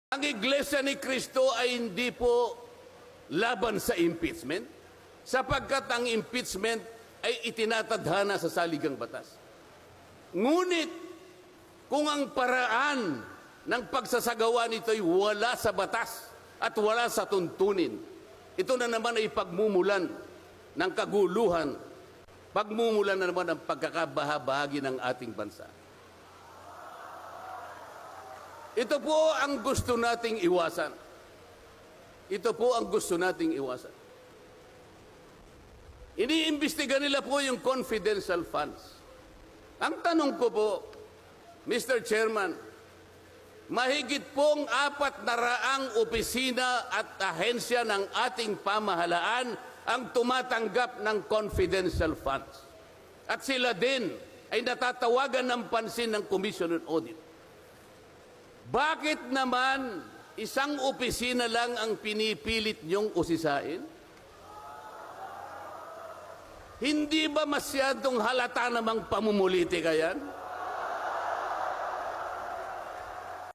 Ang Iglesia ni Cristo ay hindi po laban sa impeachment, sapagkat ang impeachment ay itinatadhana sa saligang batas. Ngunit, kung ang paraan ng pagsasagawa nito ay wala sa batas at wala sa tuntunin, ito na naman ay pagmumulan ng kaguluhan, pagmumulan na naman ng pagkakabahabahagi ng ating bansa. Ito po ang gusto nating iwasan. Ito po ang gusto nating iwasan. Iniimbestiga nila po yung confidential funds. Ang tanong ko po, Mr. Chairman, mahigit pong 400 opisina at ahensya ng ating pamahalaan ang tumatanggap ng confidential funds. At sila din ay natatawagan ng pansin ng Commission on Audit. Bakit naman isang opisina lang ang pinipilit niyong usisain? Hindi ba masyadong halata namang pamumulitika yan?